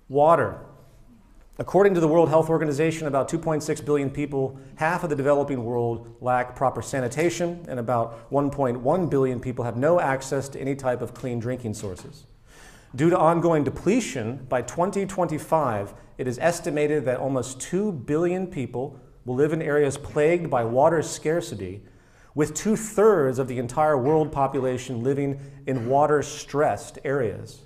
Water. According to the World Health Organization, about 2.6 billion people, half of the developing world, lack proper sanitation, and about 1.1 billion people have no access to any type of clean drinking sources. Due to ongoing depletion, by 2025, it is estimated that almost 2 billion people will live in areas plagued by water scarcity, with 2/3 of the entire world population living in water-stressed areas.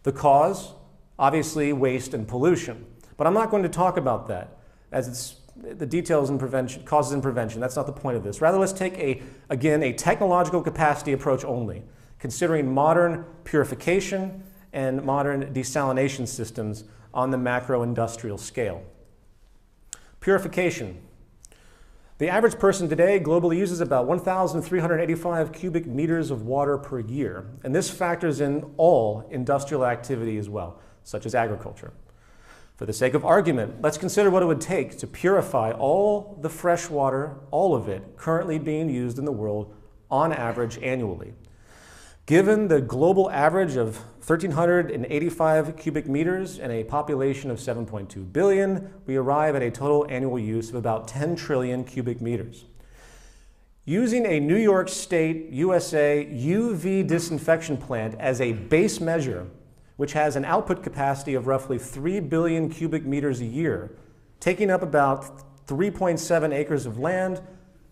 The cause? Obviously, waste and pollution. But I'm not going to talk about that, as it's the details in prevention, causes and prevention. That's not the point of this. Rather, let's take, again, a technological capacity approach only, considering modern purification and modern desalination systems on the macro-industrial scale. Purification. The average person today globally uses about 1,385 cubic meters of water per year, and this factors in all industrial activity as well, such as agriculture. For the sake of argument, let's consider what it would take to purify all the fresh water, all of it, currently being used in the world on average annually. Given the global average of 1,385 cubic meters and a population of 7.2 billion, we arrive at a total annual use of about 10 trillion cubic meters. Using a New York State, USA UV disinfection plant as a base measure, which has an output capacity of roughly 3 billion cubic meters a year, taking up about 3.7 acres of land,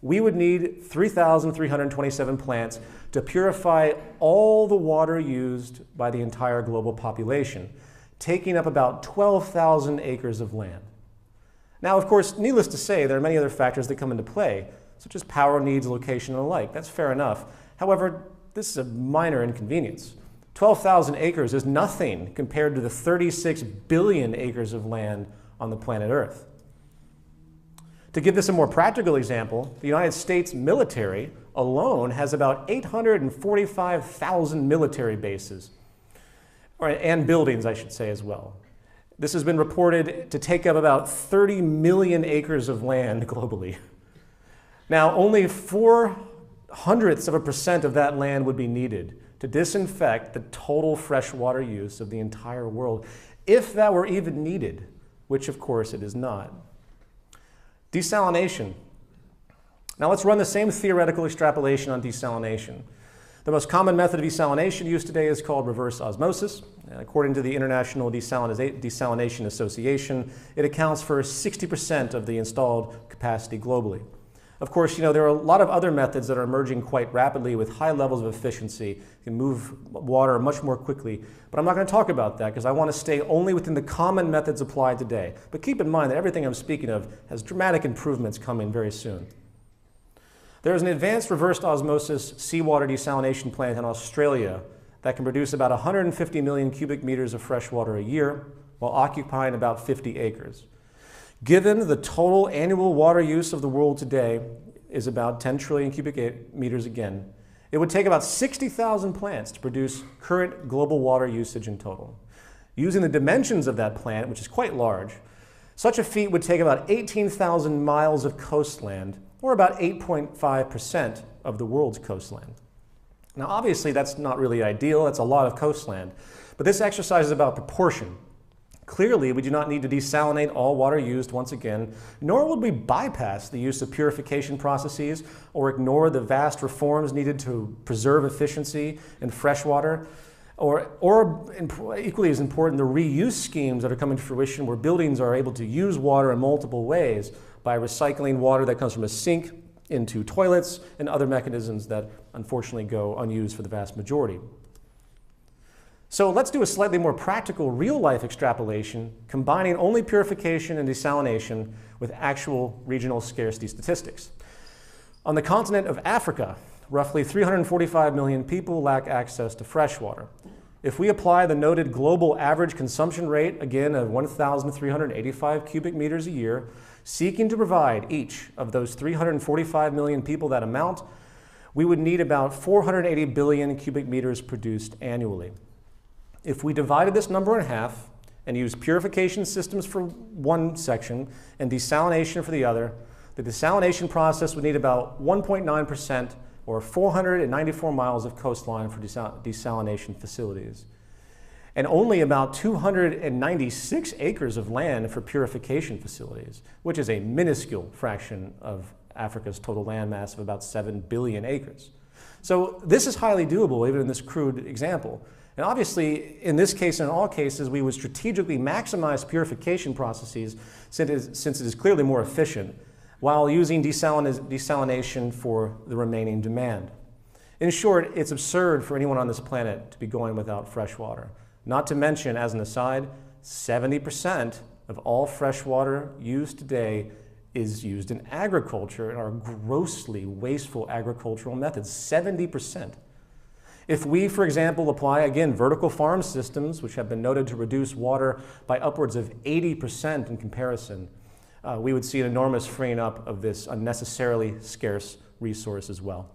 we would need 3,327 plants to purify all the water used by the entire global population, taking up about 12,000 acres of land. Now, of course, needless to say, there are many other factors that come into play, such as power needs, location, and the like. That's fair enough. However, this is a minor inconvenience. 12,000 acres is nothing compared to the 36 billion acres of land on the planet Earth. To give this a more practical example, the United States military alone has about 845,000 military bases, and buildings, I should say, as well. This has been reported to take up about 30 million acres of land globally. Now, only 0.04% of that land would be needed to disinfect the total freshwater use of the entire world, if that were even needed, which of course it is not. Desalination. Now let's run the same theoretical extrapolation on desalination. The most common method of desalination used today is called reverse osmosis. And according to the International Desalination Association, it accounts for 60% of the installed capacity globally. Of course, there are a lot of other methods that are emerging quite rapidly with high levels of efficiency. You can move water much more quickly, but I'm not going to talk about that because I want to stay only within the common methods applied today. But keep in mind that everything I'm speaking of has dramatic improvements coming very soon. There is an advanced reverse osmosis seawater desalination plant in Australia that can produce about 150 million cubic meters of fresh water a year while occupying about 50 acres. Given the total annual water use of the world today is about 10 trillion cubic meters again, it would take about 60,000 plants to produce current global water usage in total. Using the dimensions of that plant, which is quite large, such a feat would take about 18,000 miles of coastland, or about 8.5% of the world's coastland. Now, obviously, that's not really ideal. That's a lot of coastland. But this exercise is about proportion. Clearly, we do not need to desalinate all water used once again, nor would we bypass the use of purification processes or ignore the vast reforms needed to preserve efficiency in freshwater, or equally as important, the reuse schemes that are coming to fruition where buildings are able to use water in multiple ways by recycling water that comes from a sink into toilets and other mechanisms that unfortunately go unused for the vast majority. So let's do a slightly more practical real-life extrapolation, combining only purification and desalination with actual regional scarcity statistics. On the continent of Africa, roughly 345 million people lack access to fresh water. If we apply the noted global average consumption rate, again of 1,385 cubic meters a year, seeking to provide each of those 345 million people that amount, we would need about 480 billion cubic meters produced annually. If we divided this number in half and used purification systems for one section and desalination for the other, the desalination process would need about 1.9% or 494 miles of coastline for desalination facilities. and only about 296 acres of land for purification facilities, which is a minuscule fraction of Africa's total land mass of about 7 billion acres. So this is highly doable even in this crude example. And obviously, in this case and in all cases, we would strategically maximize purification processes since it is clearly more efficient, while using desalination for the remaining demand. In short, it's absurd for anyone on this planet to be going without fresh water. Not to mention, as an aside, 70% of all fresh water used today is used in agriculture and are grossly wasteful agricultural methods, 70%. If we, for example, apply, again, vertical farm systems, which have been noted to reduce water by upwards of 80% in comparison, we would see an enormous freeing up of this unnecessarily scarce resource as well.